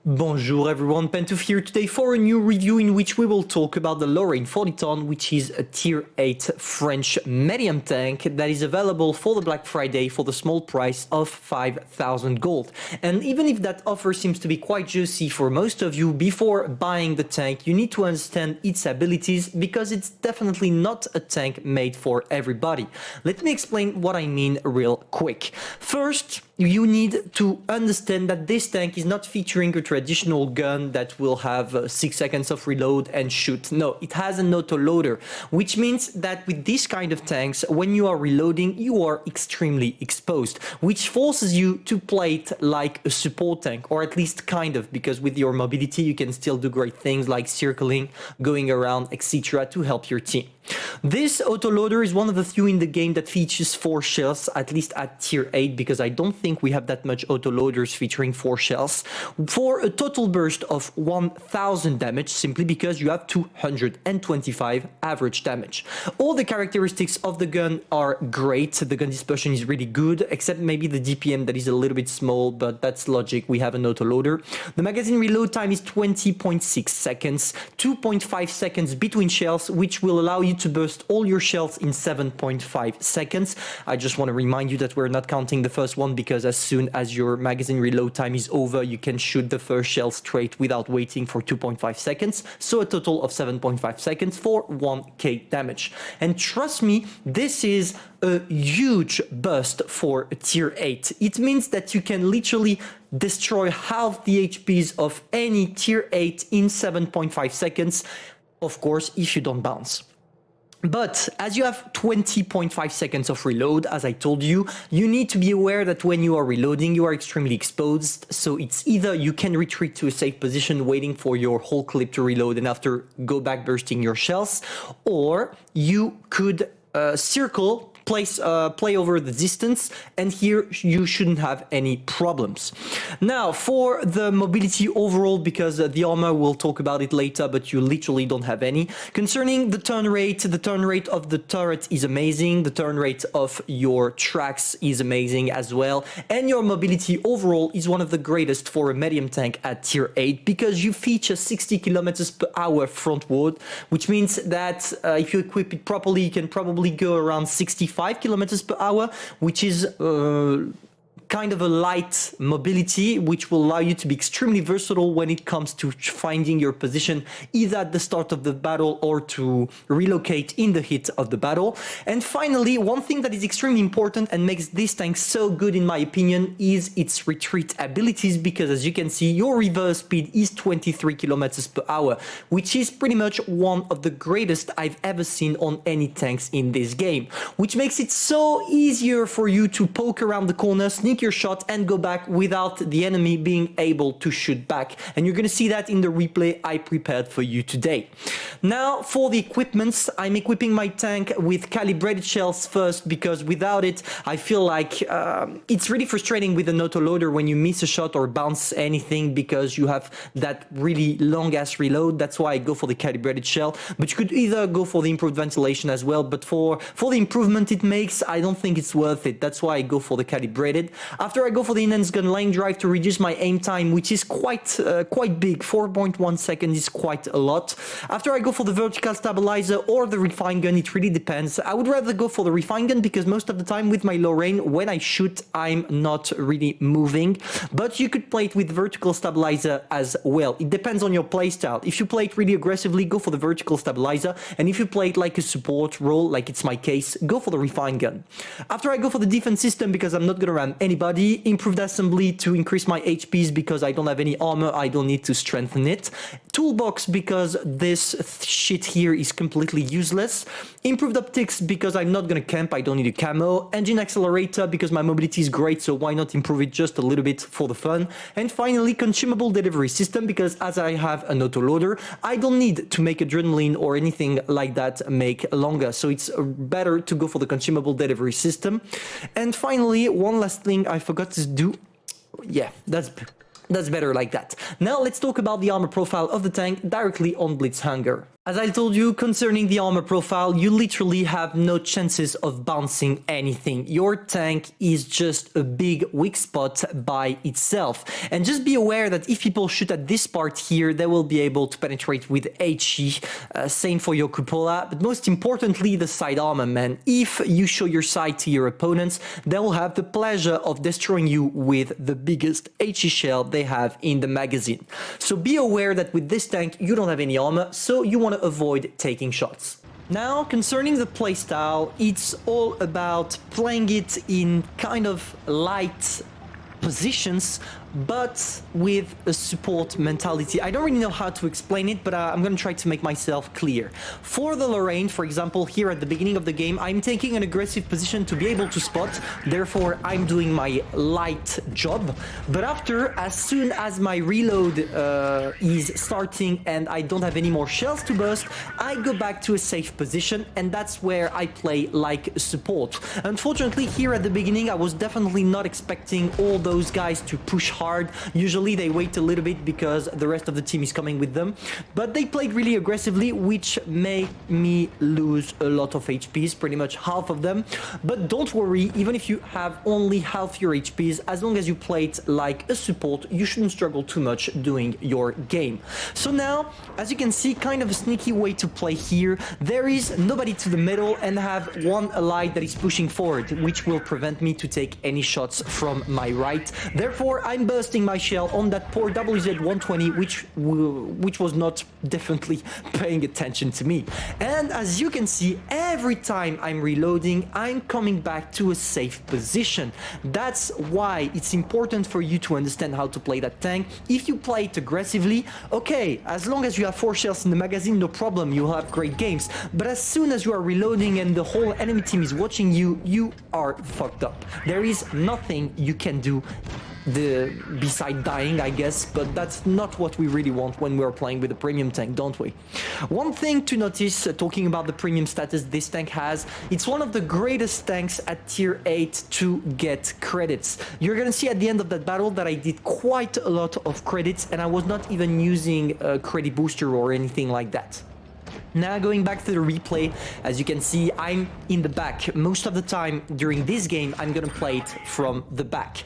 Bonjour everyone, Pantoufleee here today for a new review in which we will talk about the Lorr 40 ton, which is a tier 8 French medium tank that is available for the Black Friday for the small price of 5,000 gold. And even if that offer seems to be quite juicy for most of you, before buying the tank you need to understand its abilities because it's definitely not a tank made for everybody. Let me explain what I mean real quick. First, you need to understand that this tank is not featuring a traditional gun that will have 6 seconds of reload and shoot. No, it has an auto-loader, which means that with this kind of tanks, when you are reloading, you are extremely exposed, which forces you to play it like a support tank, or at least kind of, because with your mobility, you can still do great things like circling, going around, etc. to help your team. This autoloader is one of the few in the game that features 4 shells, at least at tier 8, because I don't think we have that much autoloaders featuring 4 shells, for a total burst of 1000 damage, simply because you have 225 average damage. All the characteristics of the gun are great. The gun dispersion is really good, except maybe the DPM that is a little bit small, but that's logic, we have an autoloader. The magazine reload time is 20.6 seconds, 2.5 seconds between shells, which will allow you to burst all your shells in 7.5 seconds. I just want to remind you that we're not counting the first one, because as soon as your magazine reload time is over, you can shoot the first shell straight without waiting for 2.5 seconds. So a total of 7.5 seconds for 1k damage. And trust me, this is a huge burst for a tier 8. It means that you can literally destroy half the HPs of any tier 8 in 7.5 seconds. Of course, if you don't bounce. But as you have 20.5 seconds of reload, as I told you, you need to be aware that when you are reloading, you are extremely exposed. So it's either you can retreat to a safe position waiting for your whole clip to reload and after go back bursting your shells, or you could circle, play over the distance, and here you shouldn't have any problems. Now for the mobility overall, because the armor, we'll talk about it later, but you literally don't have any. Concerning the turn rate of the turret is amazing, the turn rate of your tracks is amazing as well, and your mobility overall is one of the greatest for a medium tank at tier 8, because you feature 60 kilometers per hour frontward, which means that if you equip it properly, you can probably go around 65 kilometers per hour, which is kind of a light mobility, which will allow you to be extremely versatile when it comes to finding your position either at the start of the battle or to relocate in the heat of the battle. And finally, one thing that is extremely important and makes this tank so good in my opinion is its retreat abilities, because as you can see, your reverse speed is 23 kilometers per hour, which is pretty much one of the greatest I've ever seen on any tanks in this game, which makes it so easier for you to poke around the corner, sneak your shot and go back without the enemy being able to shoot back. And you're going to see that in the replay I prepared for you today. Now for the equipments, I'm equipping my tank with calibrated shells first, because without it I feel like it's really frustrating with an autoloader when you miss a shot or bounce anything, because you have that really long ass reload. That's why I go for the calibrated shell, but you could either go for the improved ventilation as well, but for the improvement it makes, I don't think it's worth it. That's why I go for the calibrated. After I go for the enhanced gun line drive to reduce my aim time, which is quite big, 4.1 seconds is quite a lot. After I go for the vertical stabilizer or the refined gun, it really depends. I would rather go for the refined gun, because most of the time with my Lorr, when I shoot, I'm not really moving. But you could play it with vertical stabilizer as well. It depends on your playstyle. If you play it really aggressively, go for the vertical stabilizer. And if you play it like a support role, like it's my case, go for the refined gun. After I go for the defense system, because I'm not going to ram anybody, improved assembly to increase my HPs, because I don't have any armor, I don't need to strengthen it. Toolbox, because this shit here is completely useless. Improved optics, because I'm not gonna camp, I don't need a camo. Engine accelerator, because my mobility is great, so why not improve it just a little bit for the fun. And finally, consumable delivery system, because as I have an autoloader, I don't need to make adrenaline or anything like that make longer, so it's better to go for the consumable delivery system. And finally, one last thing I forgot to do. Yeah, that's better like that. Now let's talk about the armor profile of the tank directly on Blitzhanger. As I told you, concerning the armor profile, you literally have no chances of bouncing anything. Your tank is just a big weak spot by itself. And just be aware that if people shoot at this part here, they will be able to penetrate with HE. Same for your cupola, but most importantly, the side armor, man. If you show your side to your opponents, they will have the pleasure of destroying you with the biggest HE shell they have in the magazine. So be aware that with this tank, you don't have any armor, so you want to avoid taking shots. Now, concerning the playstyle, it's all about playing it in kind of light positions, but with a support mentality. I don't really know how to explain it, but I'm going to try to make myself clear. For the Lorraine, for example, here at the beginning of the game, I'm taking an aggressive position to be able to spot, therefore I'm doing my light job. But after, as soon as my reload is starting and I don't have any more shells to burst, I go back to a safe position, and that's where I play like support. Unfortunately, here at the beginning, I was definitely not expecting all those guys to push hard. Usually they wait a little bit because the rest of the team is coming with them, but they played really aggressively, which made me lose a lot of HPs, pretty much half of them. But don't worry, even if you have only half your HPs, as long as you play it like a support, you shouldn't struggle too much doing your game. So now, as you can see, kind of a sneaky way to play here. There is nobody to the middle and have one ally that is pushing forward, which will prevent me to take any shots from my right. Therefore, I'm bursting my shell on that poor WZ-120, which was not definitely paying attention to me. And as you can see, every time I'm reloading, I'm coming back to a safe position. That's why it's important for you to understand how to play that tank. If you play it aggressively, okay, as long as you have 4 shells in the magazine, no problem, you'll have great games. But as soon as you are reloading and the whole enemy team is watching you, you are fucked up. There is nothing you can do beside dying, I guess, but that's not what we really want when we're playing with a premium tank, don't we? One thing to notice, talking about the premium status this tank has, it's one of the greatest tanks at tier 8 to get credits. You're gonna see at the end of that battle that I did quite a lot of credits, and I was not even using a credit booster or anything like that. Now, going back to the replay, as you can see, I'm in the back. Most of the time during this game, I'm gonna play it from the back.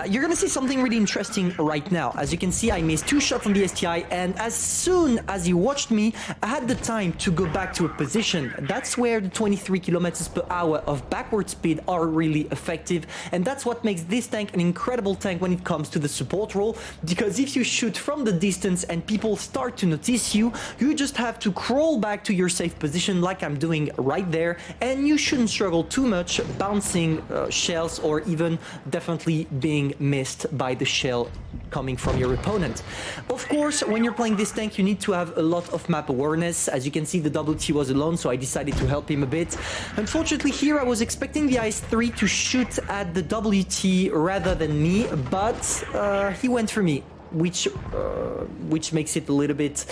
You're gonna see something really interesting right now. As you can see, I missed 2 shots on the STI, and as soon as he watched me, I had the time to go back to a position. That's where the 23 kilometers per hour of backward speed are really effective, and that's what makes this tank an incredible tank when it comes to the support role, because if you shoot from the distance and people start to notice you, you just have to crawl back to your safe position like I'm doing right there, and you shouldn't struggle too much bouncing shells or even definitely being missed by the shell coming from your opponent. Of course, when you're playing this tank, you need to have a lot of map awareness. As you can see, the WT was alone, so I decided to help him a bit. Unfortunately, here I was expecting the IS-3 to shoot at the WT rather than me, but he went for me, which makes it a little bit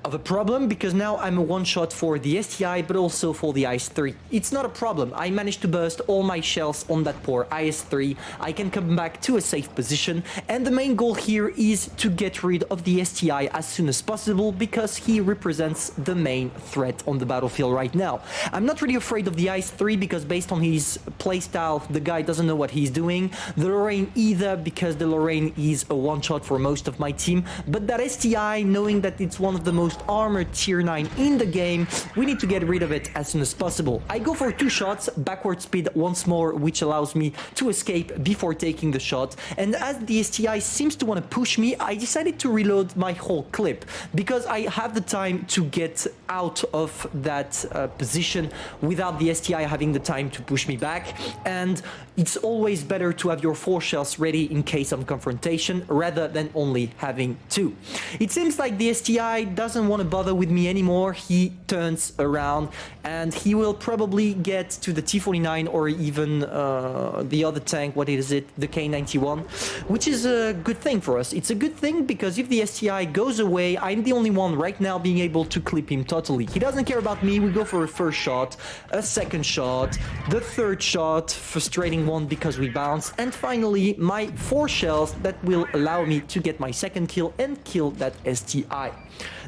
of a problem, because now I'm a one-shot for the STI, but also for the IS-3. It's not a problem. I managed to burst all my shells on that poor IS-3. I can come back to a safe position, and the main goal here is to get rid of the STI as soon as possible, because he represents the main threat on the battlefield right now. I'm not really afraid of the IS-3, because based on his playstyle, the guy doesn't know what he's doing. The Lorraine either, because the Lorraine is a one-shot for most of my team, but that STI, knowing that it's one of the most armored tier 9 in the game, we need to get rid of it as soon as possible. I go for 2 shots, backward speed once more, which allows me to escape before taking the shot, and as the STI seems to want to push me, I decided to reload my whole clip, because I have the time to get out of that position without the STI having the time to push me back, and it's always better to have your 4 shells ready in case of confrontation rather than only having 2. It seems like the STI doesn't want to bother with me anymore. He turns around and he will probably get to the T-49 or even the other tank, what is it, the K-91, which is a good thing for us. It's a good thing because if the STI goes away, I'm the only one right now being able to clip him totally. He doesn't care about me. We go for a first shot, a second shot, the third shot, frustrating one because we bounced, and finally my 4 shells that will allow me to get my second kill and kill that STI.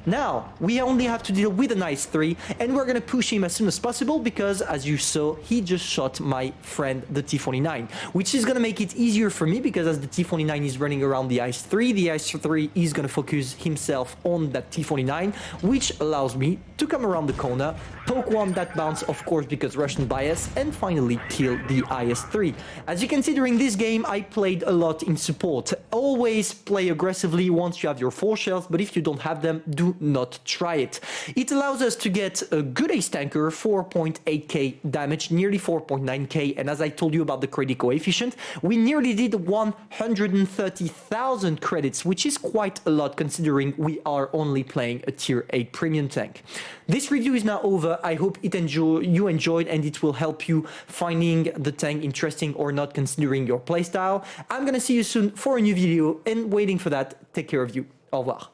Now, Now, we only have to deal with an Ice 3, and we're gonna push him as soon as possible because, as you saw, he just shot my friend, the T49, which is gonna make it easier for me because as the T49 is running around the Ice 3 is gonna focus himself on that T49, which allows me to come around the corner, poke one that bounce, of course, because Russian bias, and finally kill the IS-3. As you can see, during this game, I played a lot in support. Always play aggressively once you have your 4 shells, but if you don't have them, do not try it. It allows us to get a good ace tanker, 4.8k damage, nearly 4.9k, and as I told you about the credit coefficient, we nearly did 130,000 credits, which is quite a lot considering we are only playing a tier 8 premium tank. This review is now over. I hope you enjoyed and it will help you finding the tank interesting or not considering your playstyle. I'm gonna see you soon for a new video, and waiting for that, take care of you. Au revoir.